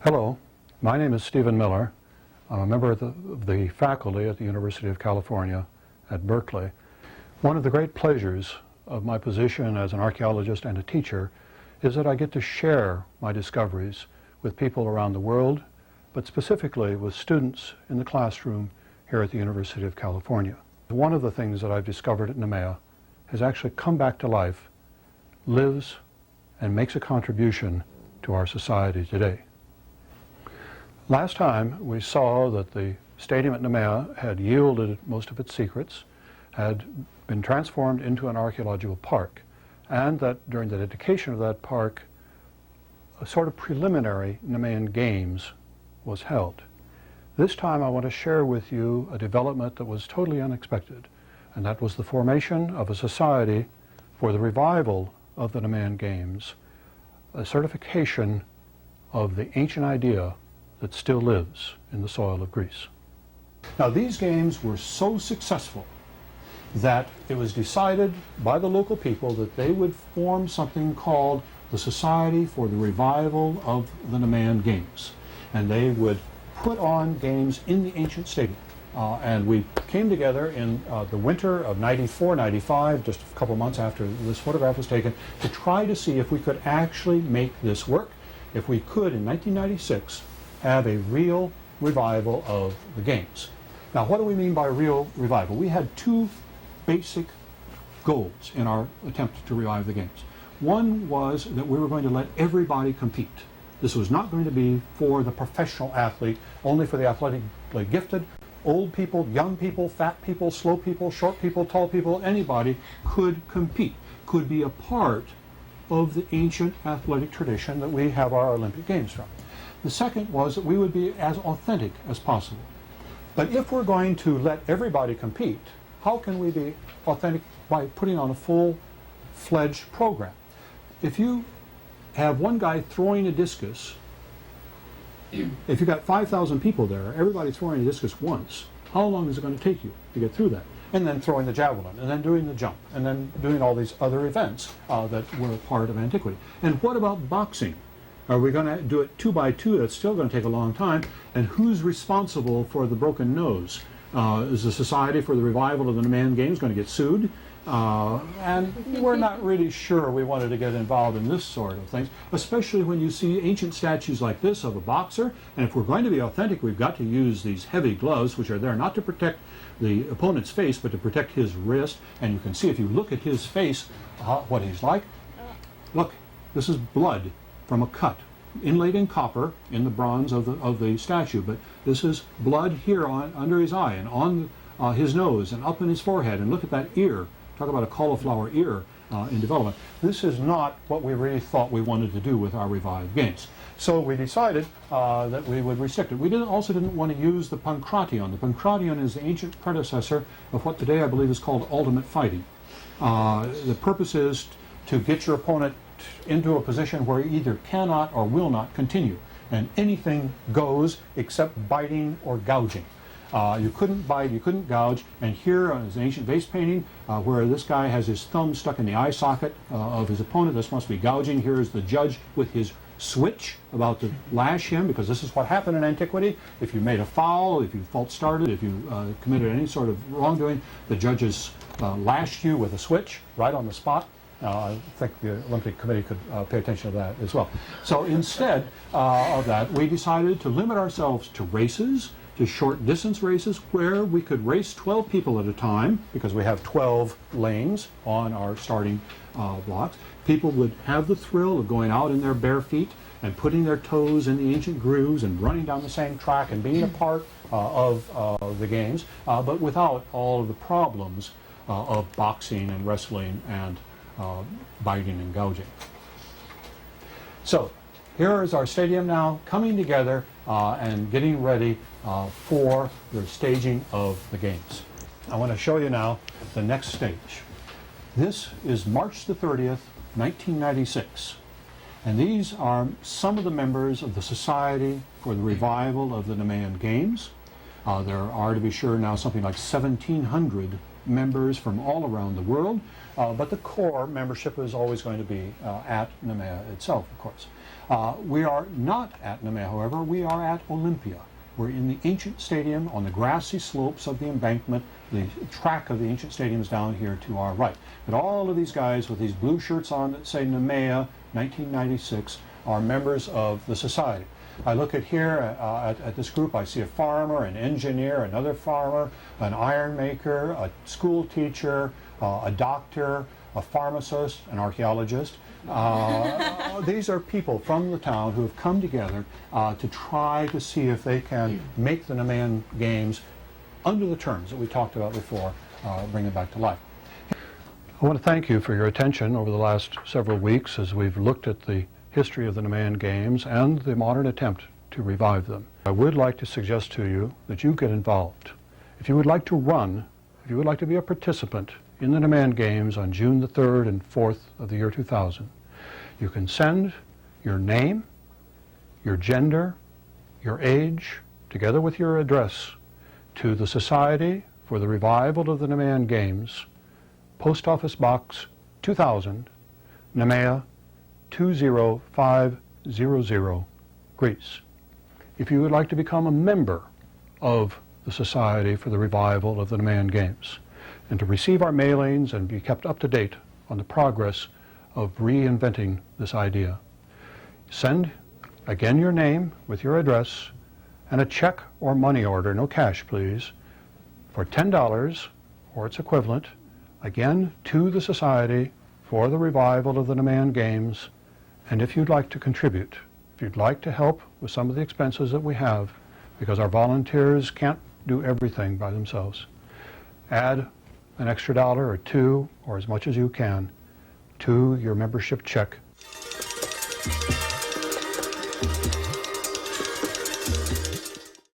Hello, my name is Stephen Miller. I'm a member of the faculty at the University of California at Berkeley. One of the great pleasures of my position as an archaeologist and a teacher is that I get to share my discoveries with people around the world, but specifically with students in the classroom here at the University of California. One of the things that I've discovered at Nemea has actually come back to life, lives, and makes a contribution to our society today. Last time we saw that the stadium at Nemea had yielded most of its secrets, had been transformed into an archaeological park, and that during the dedication of that park, a sort of preliminary Nemean Games was held. This time I want to share with you a development that was totally unexpected, and that was the formation of a society for the revival of the Nemean Games, a certification of the ancient idea that still lives in the soil of Greece. Now, these games were so successful that it was decided by the local people that they would form something called the Society for the Revival of the Nemean Games. And they would put on games in the ancient stadium. And we came together in the winter of 94, 95, just a couple months after this photograph was taken, to try to see if we could actually make this work. If we could, in 1996, have a real revival of the games. Now, what do we mean by real revival? We had two basic goals in our attempt to revive the games. One was that we were going to let everybody compete. This was not going to be for the professional athlete, only for the athletically gifted. Old people, young people, fat people, slow people, short people, tall people, anybody could compete, could be a part of the ancient athletic tradition that we have our Olympic Games from. The second was that we would be as authentic as possible. But if we're going to let everybody compete, how can we be authentic? By putting on a full-fledged program. If you have one guy throwing a discus, if you've got 5,000 people there, everybody throwing a discus once, how long is it going to take you to get through that? And then throwing the javelin, and then doing the jump, and then doing all these other events that were a part of antiquity. And what about boxing? Are we going to do it 2 by 2? That's still going to take a long time. And who's responsible for the broken nose? Is the Society for the Revival of the Nemean Games going to get sued? And we're not really sure we wanted to get involved in this sort of things, especially when you see ancient statues like this of a boxer. And if we're going to be authentic, we've got to use these heavy gloves, which are there not to protect the opponent's face, but to protect his wrist. And you can see, if you look at his face, what he's like. Look, this is blood from a cut, inlaid in copper in the bronze of the statue, but this is blood here under his eye and on his nose and up in his forehead. And look at that ear. Talk about a cauliflower ear in development. This is not what we really thought we wanted to do with our revived games. So we decided that we would restrict it. We also didn't want to use the pankration. The pankration is the ancient predecessor of what today I believe is called ultimate fighting. The purpose is to get your opponent into a position where he either cannot or will not continue. And anything goes except biting or gouging. You couldn't bite, you couldn't gouge, and here is an ancient vase painting where this guy has his thumb stuck in the eye socket of his opponent. This must be gouging. Here is the judge with his switch about to lash him, because this is what happened in antiquity. If you made a foul, if you false started, if you committed any sort of wrongdoing, the judges lashed you with a switch right on the spot. I think the Olympic Committee could pay attention to that as well. So instead of that, we decided to limit ourselves to races, to short distance races, where we could race 12 people at a time, because we have 12 lanes on our starting blocks. People would have the thrill of going out in their bare feet and putting their toes in the ancient grooves and running down the same track and being a part of the games, but without all of the problems of boxing and wrestling and biting and gouging. So here is our stadium now coming together and getting ready for the staging of the games. I want to show you now the next stage. This is March the 30th, 1996. And these are some of the members of the Society for the Revival of the Nemean Games. There are, to be sure, now something like 1,700 members from all around the world, but the core membership is always going to be at Nemea itself, of course. We are not at Nemea, however. We are at Olympia. We're in the ancient stadium on the grassy slopes of the embankment. The track of the ancient stadium is down here to our right. But all of these guys with these blue shirts on that say Nemea 1996 are members of the society. I look at here at this group, I see a farmer, an engineer, another farmer, an iron maker, a school teacher, a doctor, a pharmacist, an archaeologist. These are people from the town who have come together to try to see if they can make the Nemean Games under the terms that we talked about before, bring it back to life. I want to thank you for your attention over the last several weeks as we've looked at the history of the Nemean Games and the modern attempt to revive them. I would like to suggest to you that you get involved. If you would like to run, if you would like to be a participant in the Nemean Games on June the 3rd and 4th of the year 2000, you can send your name, your gender, your age, together with your address, to the Society for the Revival of the Nemean Games, Post Office Box 2000, Nemea 20500, Greece. If you would like to become a member of the Society for the Revival of the Nemean Games and to receive our mailings and be kept up to date on the progress of reinventing this idea, send again your name with your address and a check or money order, no cash please, for $10 or its equivalent, again to the Society for the Revival of the Nemean Games. And if you'd like to contribute, if you'd like to help with some of the expenses that we have, because our volunteers can't do everything by themselves, add an extra $1 or $2 or as much as you can to your membership check.